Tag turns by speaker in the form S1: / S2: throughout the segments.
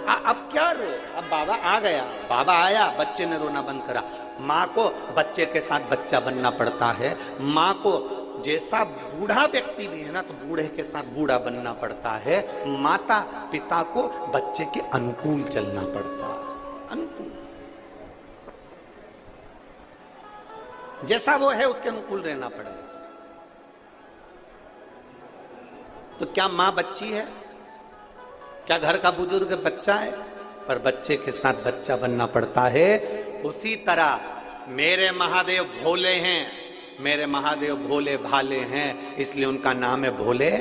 S1: अब क्या रो, अब बाबा आ गया, बाबा आया, बच्चे ने रोना बंद करा। माँ को बच्चे के साथ बच्चा बनना पड़ता है। माँ को जैसा बूढ़ा व्यक्ति भी है ना, तो बूढ़े के साथ बूढ़ा बनना पड़ता है। माता पिता को बच्चे के अनुकूल चलना पड़ता है, अनुकूल, जैसा वो है उसके अनुकूल रहना पड़ेगा। तो क्या मां बच्ची है? क्या घर का बुजुर्ग बच्चा है? पर बच्चे के साथ बच्चा बनना पड़ता है। उसी तरह मेरे महादेव भोले हैं, मेरे महादेव भोले भाले हैं, इसलिए उनका नाम है भोले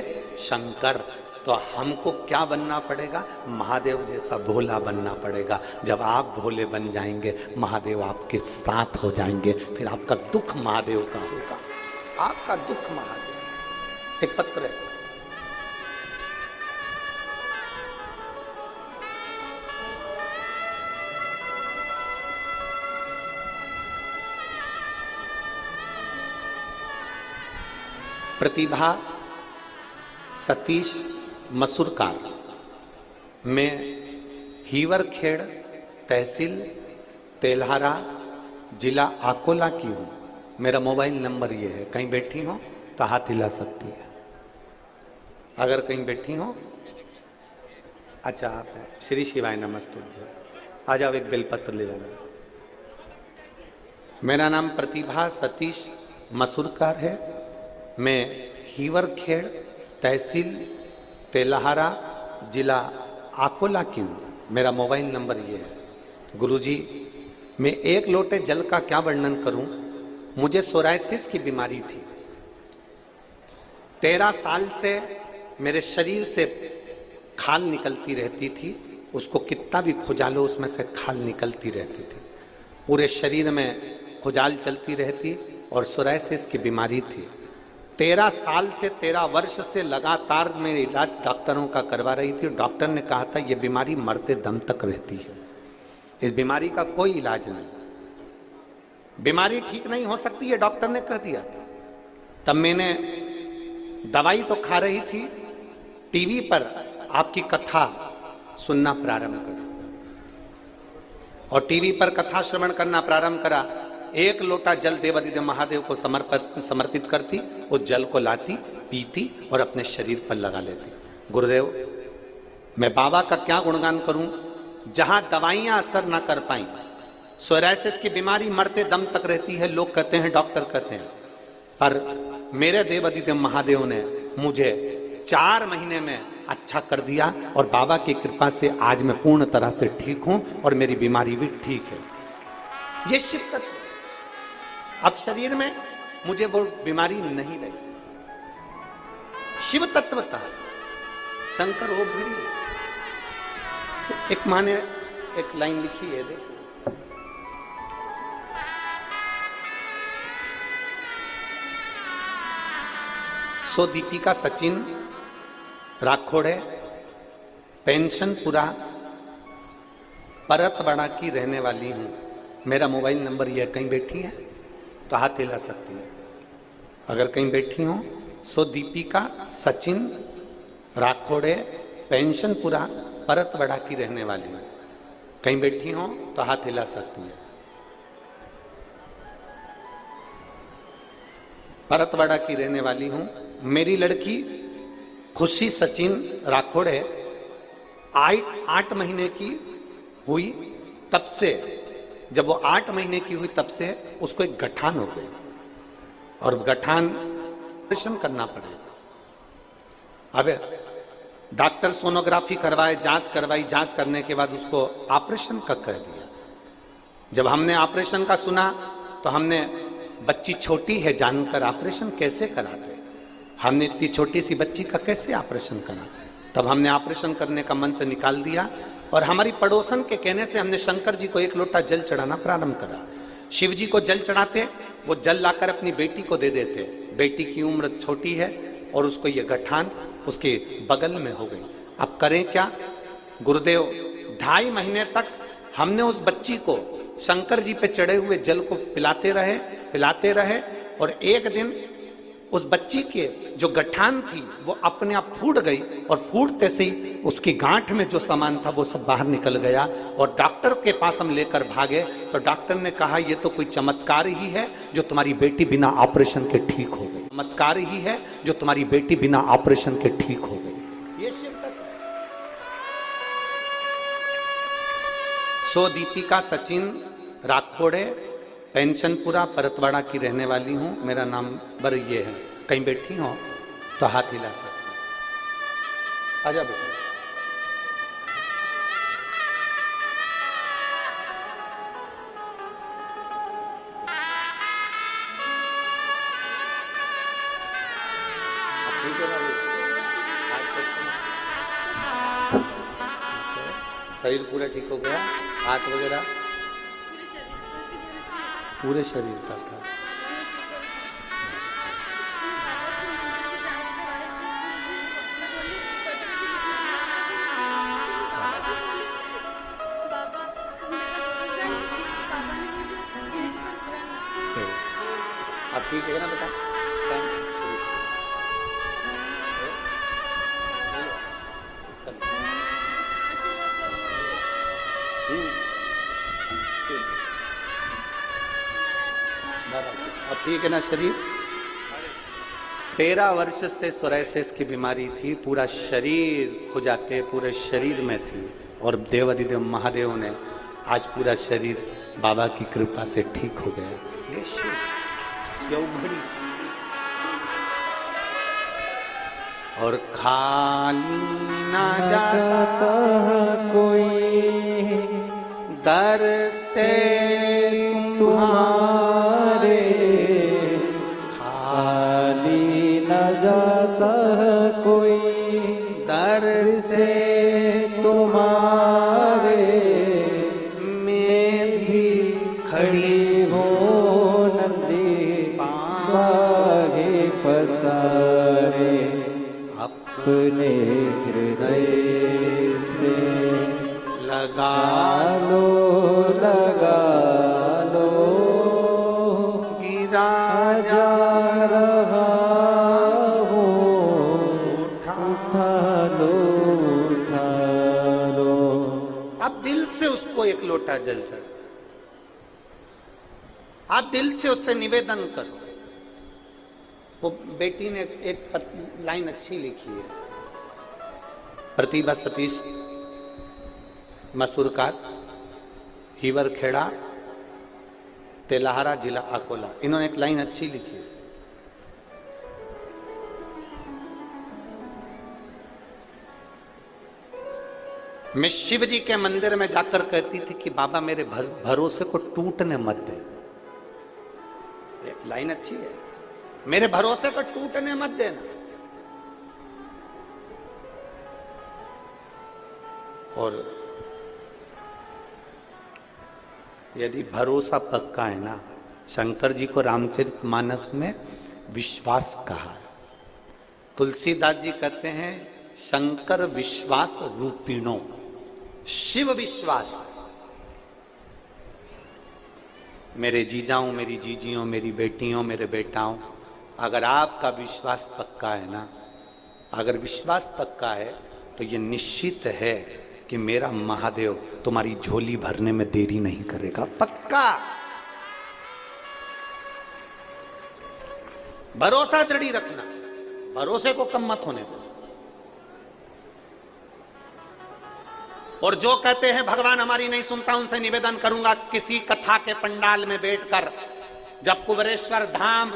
S1: शंकर। तो हमको क्या बनना पड़ेगा? महादेव जैसा भोला बनना पड़ेगा। जब आप भोले बन जाएंगे, महादेव आपके साथ हो जाएंगे, फिर आपका दुख महादेव का होगा, आपका दुख महादेव। एक पत्र है, प्रतिभा सतीश मसूरकार, मैं हीवरखेड़ तहसील तेल्हारा जिला अकोला की हूँ। मेरा मोबाइल नंबर ये है, कहीं बैठी हो तो हाथ हिला सकती है। अगर कहीं बैठी हो, अच्छा आप है, श्री शिवाय नमस्ते, आ जाओ, एक बेलपत्र ले लेना। मेरा नाम प्रतिभा सतीश मसूरकार है, मैं हीवरखेड़ तहसील तेल्हारा जिला अकोला की हूँ। मेरा मोबाइल नंबर ये है। गुरुजी, मैं एक लोटे जल का क्या वर्णन करूं। मुझे सोराइसिस की बीमारी थी। 13 साल से मेरे शरीर से खाल निकलती रहती थी, उसको कितना भी खुजालो उसमें से खाल निकलती रहती थी, पूरे शरीर में खुजाल चलती रहती और सोराइसिस की बीमारी थी। 13 साल से 13 वर्ष से लगातार मैं इलाज डॉक्टरों का करवा रही थी। डॉक्टर ने कहा था ये बीमारी मरते दम तक रहती है, इस बीमारी का कोई इलाज नहीं, बीमारी ठीक नहीं हो सकती है, डॉक्टर ने कह दिया था। तब मैंने दवाई तो खा रही थी, टीवी पर आपकी कथा सुनना प्रारंभ करा और टीवी पर कथा श्रवण करना प्रारंभ करा। एक लोटा जल देवादिदेव महादेव को समर्पित करती, उस जल को लाती, पीती और अपने शरीर पर लगा लेती। गुरुदेव, मैं बाबा का क्या गुणगान करूं, जहां दवाइयां असर ना कर पाई। सोराइसिस की बीमारी मरते दम तक रहती है, लोग कहते हैं, डॉक्टर कहते हैं, पर मेरे देवादिदेव महादेव ने मुझे 4 महीने में अच्छा कर दिया और बाबा की कृपा से आज मैं पूर्ण तरह से ठीक हूं और मेरी बीमारी भी ठीक है। ये शिव तत्व, अब शरीर में मुझे वो बीमारी नहीं लगी। शिव तत्व था, शंकर हो भिड़ी। एक माने एक लाइन लिखी है, देखिए, सो दीपिका सचिन राखोड़े, पेंशनपुरा परतवाड़ा की रहने वाली हूं। मेरा मोबाइल नंबर यह, कहीं बैठी है तो हाथ हिला सकती है। अगर कहीं बैठी हो, सो दीपिका सचिन राखोड़े, पेंशनपुरा परतवाड़ा की रहने वाली हूं। कहीं बैठी हो तो हाथ हिला सकती है। परतवाड़ा की रहने वाली हूं। मेरी लड़की खुशी सचिन राखोड़े 8 महीने की हुई, तब से जब वो 8 महीने की हुई तब से उसको एक गठान हो गई और गठान ऑपरेशन करना पड़ेगा। अब डॉक्टर सोनोग्राफी करवाए, जांच करवाई, जांच करने के बाद उसको ऑपरेशन का कह दिया। जब हमने ऑपरेशन का सुना तो हमने, बच्ची छोटी है जानकर ऑपरेशन कैसे कराते, हमने इतनी छोटी सी बच्ची का कैसे ऑपरेशन करा। तब हमने ऑपरेशन करने का मन से निकाल दिया और हमारी पड़ोसन के कहने से हमने शंकर जी को 1 लोटा जल चढ़ाना प्रारंभ करा। शिव जी को जल चढ़ाते, वो जल लाकर अपनी बेटी को दे देते। बेटी की उम्र छोटी है और उसको ये गठान उसके बगल में हो गई। अब करें क्या? गुरुदेव, 2.5 महीने तक हमने उस बच्ची को शंकर जी पे चढ़े हुए जल को पिलाते रहे और एक दिन उस बच्ची के जो गठान थी वो अपने आप फूट गई और फूटते से ही उसकी गांठ में जो सामान था वो सब बाहर निकल गया। और डॉक्टर के पास हम लेकर भागे तो डॉक्टर ने कहा ये तो कोई चमत्कार ही है जो तुम्हारी बेटी बिना ऑपरेशन के ठीक हो गई, चमत्कार ही है जो तुम्हारी बेटी बिना ऑपरेशन के ठीक हो गई। ये शिरकत है। सो दीपिका सचिन राठौड़े, पेंशनपुरा परतवाड़ा की रहने वाली हूँ। मेरा नाम बर ये है। कहीं बैठी हो तो हाथ हिला सकते हो। आजा बेटा। ठीक है ना? शरीर पूरा ठीक हो गया? हाथ वगैरह पूरे शरीर का था। अब ठीक है ना बेटा? अब ठीक है ना शरीर? 13 वर्ष से सोरायसिस की बीमारी थी, पूरा शरीर खुजाते पूरे शरीर में थी और देवाधिदेव महादेव ने आज पूरा शरीर बाबा की कृपा से ठीक हो गया। ये उभरी और खाली ना जाता कोई दर से तुम्हारे, खाली न जाता कोई दर से तुम्हारे, मैं भी खड़ी हूँ नंदी बाहे पसारे, अपने हृदय से लगा लो गिरा जा रहा हूँ, उठा लो। आप दिल से उसको एक लोटा जल चढ़, आप दिल से उससे निवेदन करो। वो बेटी ने एक लाइन अच्छी लिखी है। प्रतिभा सतीश मसूरकार, हीवर खेड़ा, तेलाहारा, जिला अकोला। इन्होंने एक लाइन अच्छी लिखी है। मैं शिव जी के मंदिर में जाकर कहती थी कि बाबा मेरे भरोसे को टूटने मत दे। एक लाइन अच्छी है, मेरे भरोसे को टूटने मत देना। और यदि भरोसा पक्का है ना, शंकर जी को रामचरितमानस में विश्वास कहा है। तुलसीदास जी कहते हैं शंकर विश्वास रूपिणो, शिव विश्वास। मेरे जीजाओं, मेरी जीजियों, मेरी बेटियों, मेरे बेटाओं, अगर आपका विश्वास पक्का है ना, अगर विश्वास पक्का है तो ये निश्चित है कि मेरा महादेव तुम्हारी झोली भरने में देरी नहीं करेगा। पक्का भरोसा दृढ़ी रखना, भरोसे को कम मत होने दो। और जो कहते हैं भगवान हमारी नहीं सुनता, उनसे निवेदन करूंगा किसी कथा के पंडाल में बैठकर, जब कुबेरेश्वर धाम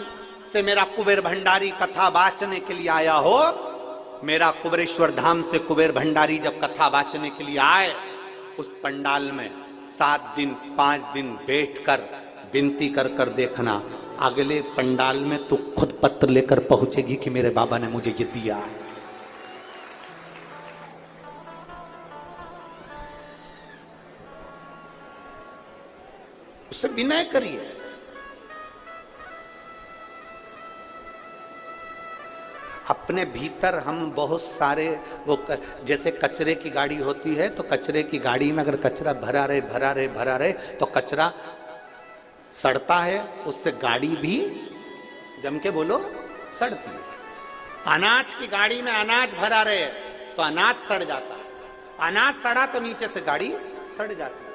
S1: से मेरा कुबेर भंडारी कथा वाचने के लिए आया हो, मेरा कुबेरेश्वर धाम से कुबेर भंडारी जब कथा वाचने के लिए आए, उस पंडाल में 7 दिन 5 दिन बैठकर विनती कर कर देखना, अगले पंडाल में तू खुद पत्र लेकर पहुंचेगी कि मेरे बाबा ने मुझे ये दिया। उससे विनय करिए। अपने भीतर हम बहुत सारे वो जैसे कचरे की गाड़ी होती है, तो कचरे की गाड़ी में अगर कचरा भरा रहे तो कचरा सड़ता है, उससे गाड़ी भी जम के बोलो सड़ती है। अनाज की गाड़ी में अनाज भरा रहे तो अनाज सड़ जाता, अनाज सड़ा तो नीचे से गाड़ी सड़ जाती।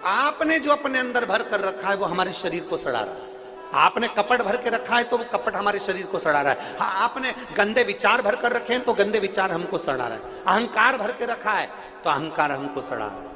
S1: आपने जो अपने अंदर भर कर रखा है वो हमारे शरीर को सड़ा रहा है। आपने कपट भर के रखा है तो वो कपट हमारे शरीर को सड़ा रहा है। हाँ, आपने गंदे विचार भर कर रखे हैं तो गंदे विचार हमको सड़ा रहा है। अहंकार भर के रखा है तो अहंकार हमको सड़ा रहा है।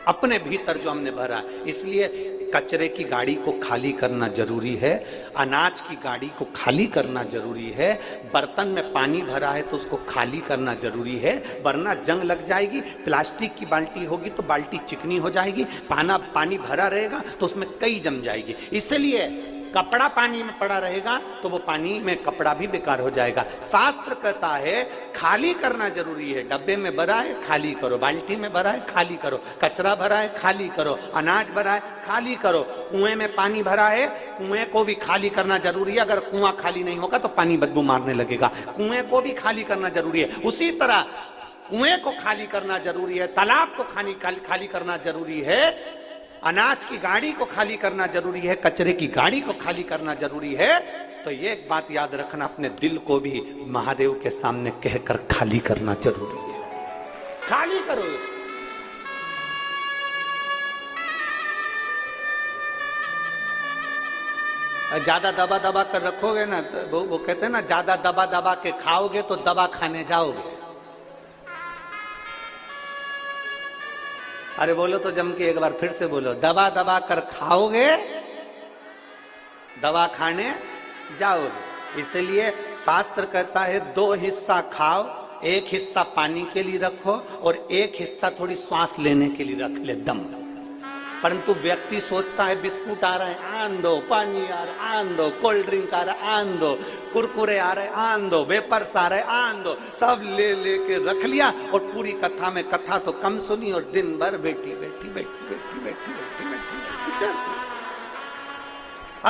S1: अपने भीतर जो हमने भरा, इसलिए कचरे की गाड़ी को खाली करना जरूरी है, अनाज की गाड़ी को खाली करना जरूरी है, बर्तन में पानी भरा है तो उसको खाली करना जरूरी है, वरना जंग लग जाएगी। प्लास्टिक की बाल्टी होगी तो बाल्टी चिकनी हो जाएगी, पानी भरा रहेगा तो उसमें कई जम जाएगी। इसलिए कपड़ा पानी में पड़ा रहेगा तो वो पानी में कपड़ा भी बेकार हो जाएगा। शास्त्र कहता है खाली करना जरूरी है। डब्बे में भरा है खाली करो, बाल्टी में भरा है खाली करो, कचरा भरा है खाली करो, अनाज भरा है खाली करो, कुएं में पानी भरा है कुएं को भी खाली करना जरूरी है। अगर कुआं खाली नहीं होगा तो पानी बदबू मारने लगेगा, कुएं को भी खाली करना जरूरी है। उसी तरह कुएं को खाली करना जरूरी है, तालाब को खाली करना जरूरी है, अनाज की गाड़ी को खाली करना जरूरी है, कचरे की गाड़ी को खाली करना जरूरी है। तो ये एक बात याद रखना, अपने दिल को भी महादेव के सामने कहकर खाली करना जरूरी है। खाली करो। ज्यादा दबा दबा कर रखोगे ना तो वो कहते हैं ना, ज्यादा दबा दबा के खाओगे तो दवा खाने जाओगे। अरे बोलो तो जम के एक बार फिर से बोलो, दबा दबा कर खाओगे दवा खाने जाओगे। इसलिए शास्त्र कहता है 2 हिस्सा खाओ, एक हिस्सा पानी के लिए रखो और एक हिस्सा थोड़ी सांस लेने के लिए रख ले, दम। परंतु व्यक्ति सोचता है बिस्कुट आ रहा है आन दो, पानी आ रहा है आन दो, कोल्ड ड्रिंक आ रहा है आन दो, कुरकुरे आ रहे आन दो, वेपर्स आ रहे आन दो, सब ले लेके रख लिया और पूरी कथा में कथा तो कम सुनी और दिन भर बैठी बैठी बैठी बैठी बैठी बैठी बैठी।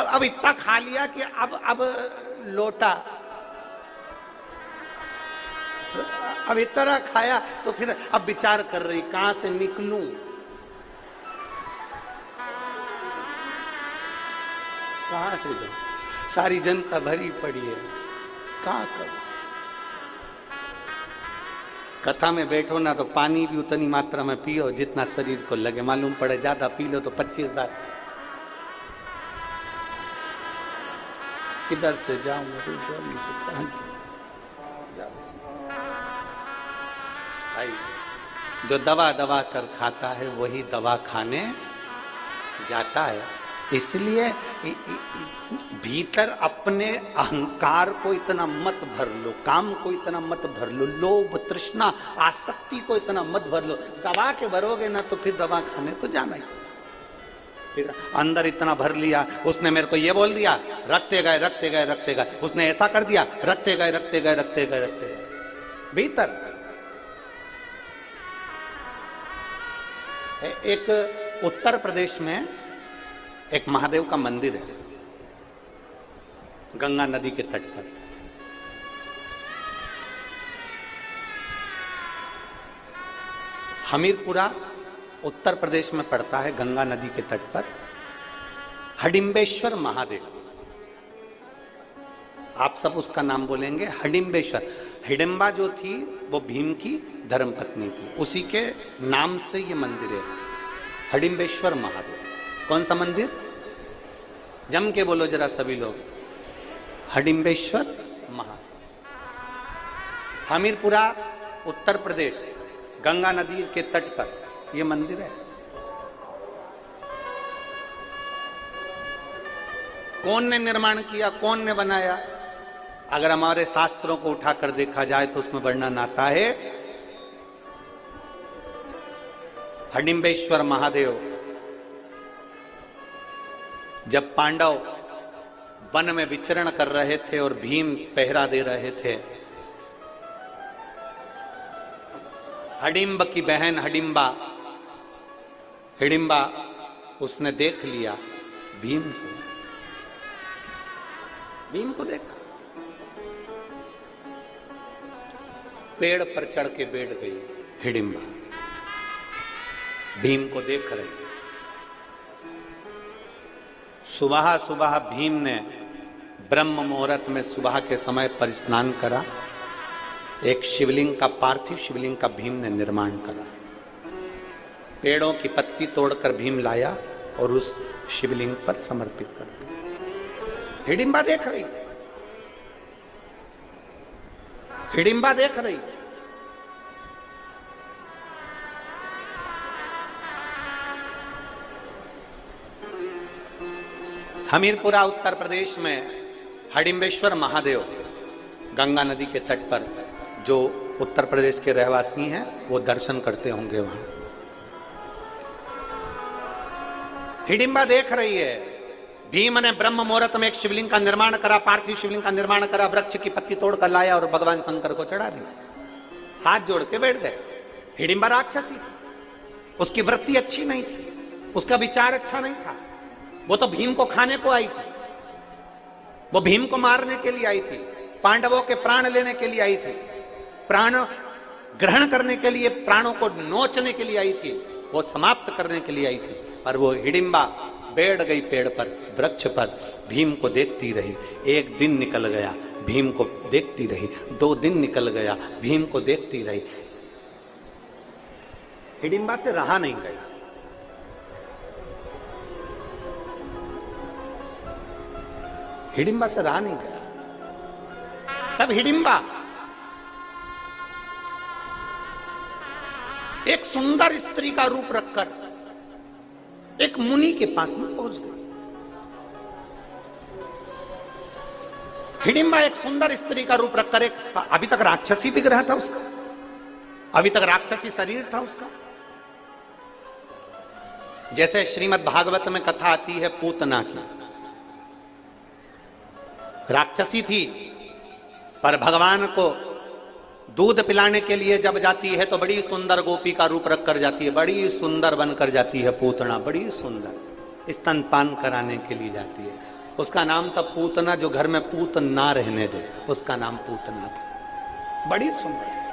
S1: अब इतना खा लिया कि अब लोटा, अब इतना खाया तो फिर अब विचार कर रही कहां से निकलूं। कहां से जाऊं, सारी जनता भरी पड़ी है, कहां करूं। कथा में बैठो ना तो पानी भी उतनी मात्रा में पियो जितना शरीर को लगे। मालूम पड़े ज्यादा पी लो तो 25 बार किधर से जाऊं भाई। जो दवा दवा कर खाता है वही दवा खाने जाता है। इसलिए भीतर अपने अहंकार को इतना मत भर लो, काम को इतना मत भर लो, लोभ तृष्णा आसक्ति को इतना मत भर लो। दबा के भरोगे ना तो फिर दवा खाने तो जाना ही। फिर अंदर इतना भर लिया, उसने मेरे को ये बोल दिया, रखते गए रखते गए रखते गए, उसने ऐसा कर दिया, रखते गए रखते गए रखते गए रखते गए। भीतर एक उत्तर प्रदेश में एक महादेव का मंदिर है, गंगा नदी के तट पर। हमीरपुरा उत्तर प्रदेश में पड़ता है, गंगा नदी के तट पर। हडिम्बेश्वर महादेव, आप सब उसका नाम बोलेंगे हडिम्बेश्वर। हिडिम्बा जो थी वो भीम की धर्मपत्नी थी, उसी के नाम से ये मंदिर है, हडिम्बेश्वर महादेव। कौन सा मंदिर? जम के बोलो जरा सभी लोग, हडिम्बेश्वर महादेव। हमीरपुरा उत्तर प्रदेश, गंगा नदी के तट पर यह मंदिर है। कौन ने निर्माण किया, कौन ने बनाया? अगर हमारे शास्त्रों को उठाकर देखा जाए तो उसमें वर्णन आता है, हडिम्बेश्वर महादेव जब पांडव वन में विचरण कर रहे थे और भीम पहरा दे रहे थे, हडिम्ब की बहन हिडिम्बा उसने देख लिया भीम को देखा, पेड़ पर चढ़ के बैठ गई हिडिम्बा, भीम को देख रही। सुबह सुबह भीम ने ब्रह्म मुहूर्त में सुबह के समय पर स्नान करा। एक शिवलिंग का, पार्थिव शिवलिंग का भीम ने निर्माण करा। पेड़ों की पत्ती तोड़कर भीम लाया और उस शिवलिंग पर समर्पित कर दिया। हिडिंबा देख रही, हिडिंबा देख रही। हमीरपुरा उत्तर प्रदेश में हिडिंबेश्वर महादेव गंगा नदी के तट पर, जो उत्तर प्रदेश के रहवासी हैं वो दर्शन करते होंगे वहां। हिडिंबा देख रही है, भीम ने ब्रह्म मुहूर्त में एक शिवलिंग का निर्माण करा, पार्थिव शिवलिंग का निर्माण करा, वृक्ष की पत्ती तोड़कर लाया और भगवान शंकर को चढ़ा दिया। हाथ जोड़ के बैठ गए। हिडिंबा राक्षसी थी, उसकी वृत्ति अच्छी नहीं थी, उसका विचार अच्छा नहीं था। वो तो भीम को खाने को आई थी, वो भीम को मारने के लिए आई थी, पांडवों के प्राण लेने के लिए आई थी, प्राण ग्रहण करने के लिए, प्राणों को नोचने के लिए आई थी, वो समाप्त करने के लिए आई थी। पर वो हिडिंबा बैठ गई पेड़ पर, वृक्ष पर, भीम को देखती रही। एक दिन निकल गया, भीम को देखती रही। 2 दिन निकल गया, भीम को देखती रही। हिडिंबा से रहा नहीं गया। हिडिंबा से रहा नहीं गया। तब हिडिंबा एक सुंदर स्त्री का रूप रखकर एक मुनि के पास में पहुंच गई। हिडिंबा एक सुंदर स्त्री का रूप रखकर, एक अभी तक राक्षसी विग्रह था उसका, अभी तक राक्षसी शरीर था उसका। जैसे श्रीमद् भागवत में कथा आती है पूतना की, राक्षसी थी, पर भगवान को दूध पिलाने के लिए जब जाती है तो बड़ी सुंदर गोपी का रूप रख कर जाती है, बड़ी सुंदर बनकर जाती है पूतना, बड़ी सुंदर स्तनपान कराने के लिए जाती है। उसका नाम था पूतना, जो घर में पूत ना रहने दे, उसका नाम पूतना था। बड़ी सुंदर।